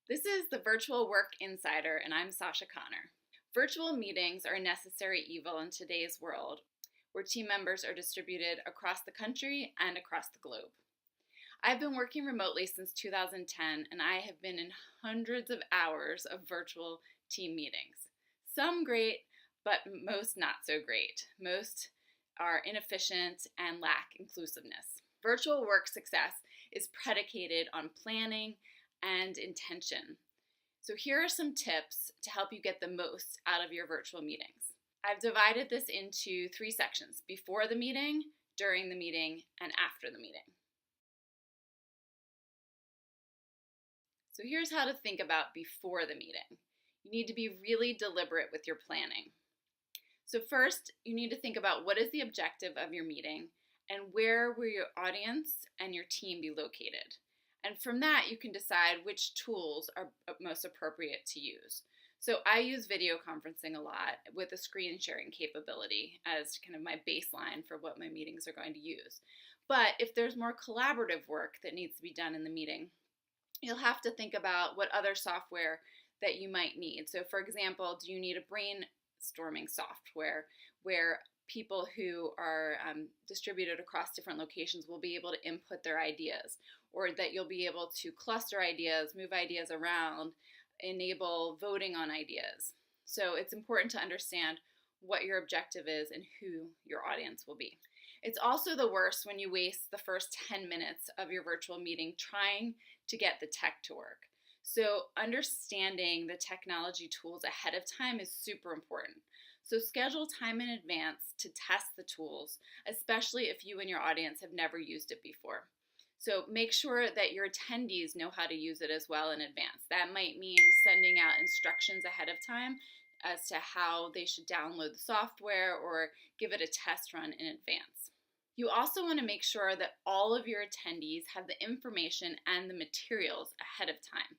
This is the Virtual Work Insider, and I'm Sasha Connor. Virtual meetings are a necessary evil in today's world, where team members are distributed across the country and across the globe. I've been working remotely since 2010, and I have been in hundreds of hours of virtual team meetings. Some great, but most not so great. Most are inefficient and lack inclusiveness. Virtual work success is predicated on planning and intention. So here are some tips to help you get the most out of your virtual meetings. I've divided this into 3 sections: before the meeting, during the meeting, and after the meeting. So here's how to think about before the meeting. You need to be really deliberate with your planning. So first, you need to think about what is the objective of your meeting and where will your audience and your team be located. And from that, you can decide which tools are most appropriate to use. So I use video conferencing a lot with a screen sharing capability as kind of my baseline for what my meetings are going to use. But if there's more collaborative work that needs to be done in the meeting, you'll have to think about what other software that you might need. So for example, do you need a brainstorming software where people who are distributed across different locations will be able to input their ideas, or that you'll be able to cluster ideas, move ideas around, enable voting on ideas. So it's important to understand what your objective is and who your audience will be. It's also the worst when you waste the first 10 minutes of your virtual meeting trying to get the tech to work. So understanding the technology tools ahead of time is super important. So schedule time in advance to test the tools, especially if you and your audience have never used it before. So make sure that your attendees know how to use it as well in advance. That might mean sending out instructions ahead of time as to how they should download the software or give it a test run in advance. You also want to make sure that all of your attendees have the information and the materials ahead of time.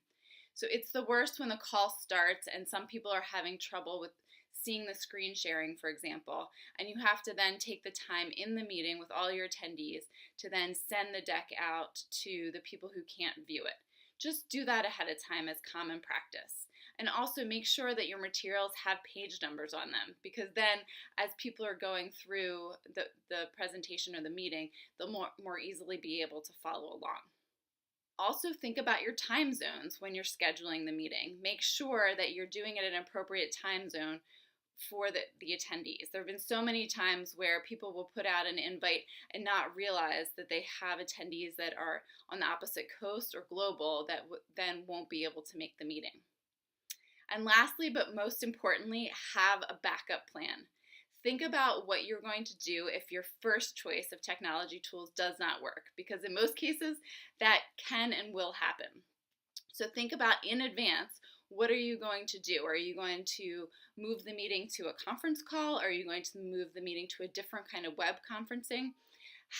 So it's the worst when the call starts and some people are having trouble with seeing the screen sharing, for example, and you have to then take the time in the meeting with all your attendees to then send the deck out to the people who can't view it. Just do that ahead of time as common practice. And also make sure that your materials have page numbers on them, because then as people are going through the presentation or the meeting, they'll more easily be able to follow along. Also think about your time zones when you're scheduling the meeting. Make sure that you're doing it at an appropriate time zone for the attendees. There have been so many times where people will put out an invite and not realize that they have attendees that are on the opposite coast or global that then won't be able to make the meeting. And lastly, but most importantly, have a backup plan. Think about what you're going to do if your first choice of technology tools does not work, because in most cases that can and will happen. So think about in advance, what are you going to do? Are you going to move the meeting to a conference call? Are you going to move the meeting to a different kind of web conferencing?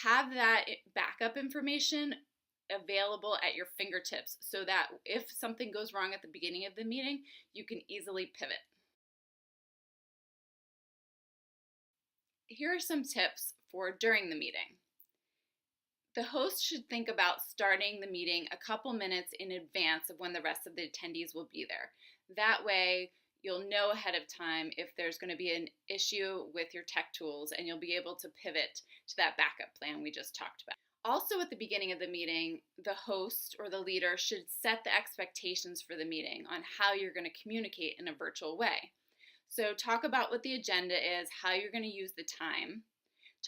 Have that backup information available at your fingertips so that if something goes wrong at the beginning of the meeting, you can easily pivot. Here are some tips for during the meeting. The host should think about starting the meeting a couple minutes in advance of when the rest of the attendees will be there. That way, you'll know ahead of time if there's going to be an issue with your tech tools, and you'll be able to pivot to that backup plan we just talked about. Also, at the beginning of the meeting, the host or the leader should set the expectations for the meeting on how you're going to communicate in a virtual way. So talk about what the agenda is, how you're going to use the time.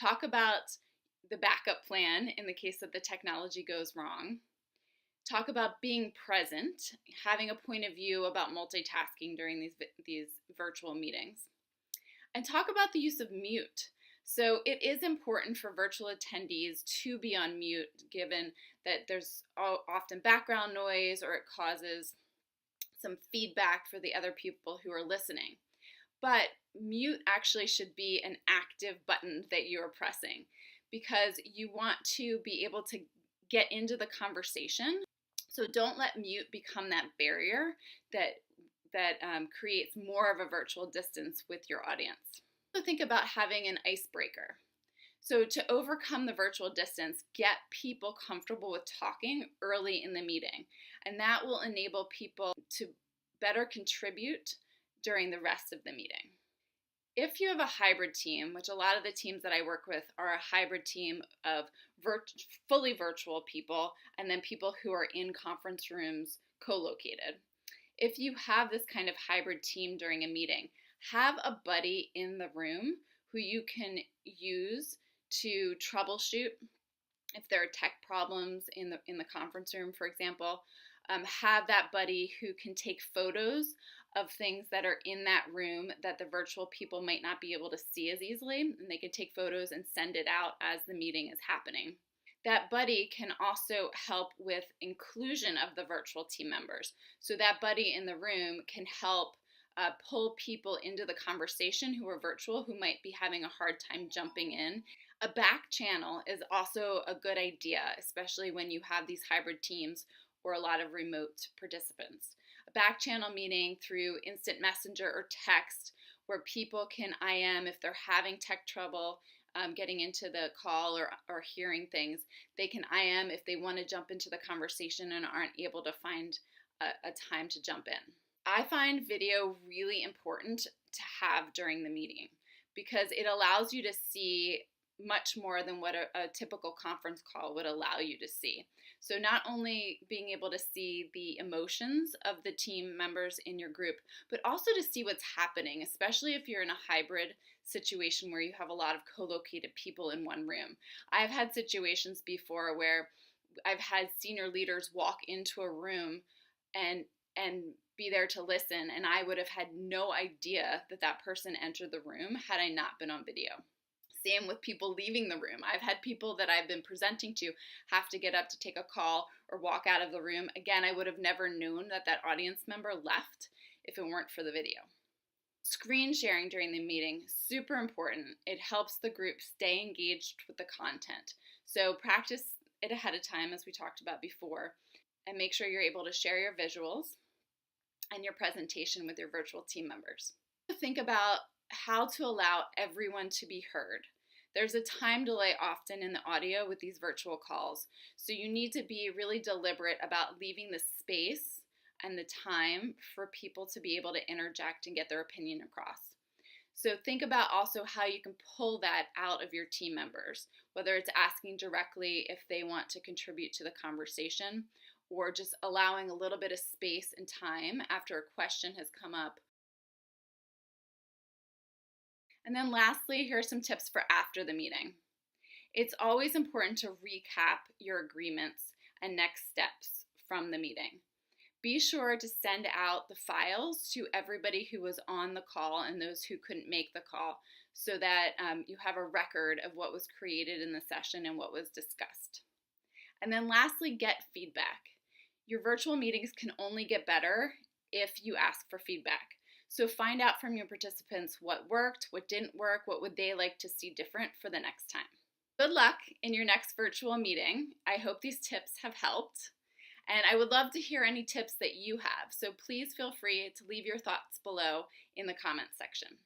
Talk about the backup plan in the case that the technology goes wrong. Talk about being present, having a point of view about multitasking during these virtual meetings. And talk about the use of mute. So it is important for virtual attendees to be on mute, given that there's often background noise or it causes some feedback for the other people who are listening. But mute actually should be an active button that you're pressing, because you want to be able to get into the conversation. So don't let mute become that barrier that creates more of a virtual distance with your audience. So think about having an icebreaker. So to overcome the virtual distance, get people comfortable with talking early in the meeting, and that will enable people to better contribute during the rest of the meeting. If you have a hybrid team, which a lot of the teams that I work with are a hybrid team of fully virtual people and then people who are in conference rooms co-located. If you have this kind of hybrid team during a meeting, have a buddy in the room who you can use to troubleshoot if there are tech problems in the conference room, for example. Have that buddy who can take photos of things that are in that room that the virtual people might not be able to see as easily, and they can take photos and send it out as the meeting is happening. That buddy can also help with inclusion of the virtual team members. So that buddy in the room can help pull people into the conversation who are virtual, who might be having a hard time jumping in. A back channel is also a good idea, especially when you have these hybrid teams or a lot of remote participants. A back channel meeting through instant messenger or text where people can IM if they're having tech trouble getting into the call or hearing things. They can IM if they want to jump into the conversation and aren't able to find a time to jump in. I find video really important to have during the meeting because it allows you to see much more than what a typical conference call would allow you to see. So not only being able to see the emotions of the team members in your group, but also to see what's happening, especially if you're in a hybrid situation where you have a lot of co-located people in one room. I've had situations before where I've had senior leaders walk into a room and be there to listen, and I would have had no idea that that person entered the room had I not been on video. Same with people leaving the room. I've had people that I've been presenting to have to get up to take a call or walk out of the room. Again, I would have never known that that audience member left if it weren't for the video. Screen sharing during the meeting, super important. It helps the group stay engaged with the content. So practice it ahead of time, as we talked about before, and make sure you're able to share your visuals and your presentation with your virtual team members. Think about how to allow everyone to be heard. There's a time delay often in the audio with these virtual calls, so you need to be really deliberate about leaving the space and the time for people to be able to interject and get their opinion across. So think about also how you can pull that out of your team members, whether it's asking directly if they want to contribute to the conversation or just allowing a little bit of space and time after a question has come up. And then lastly, here are some tips for after the meeting. It's always important to recap your agreements and next steps from the meeting. Be sure to send out the files to everybody who was on the call and those who couldn't make the call so that you have a record of what was created in the session and what was discussed. And then lastly, get feedback. Your virtual meetings can only get better if you ask for feedback. So find out from your participants what worked, what didn't work, what would they like to see different for the next time. Good luck in your next virtual meeting. I hope these tips have helped. And I would love to hear any tips that you have. So please feel free to leave your thoughts below in the comments section.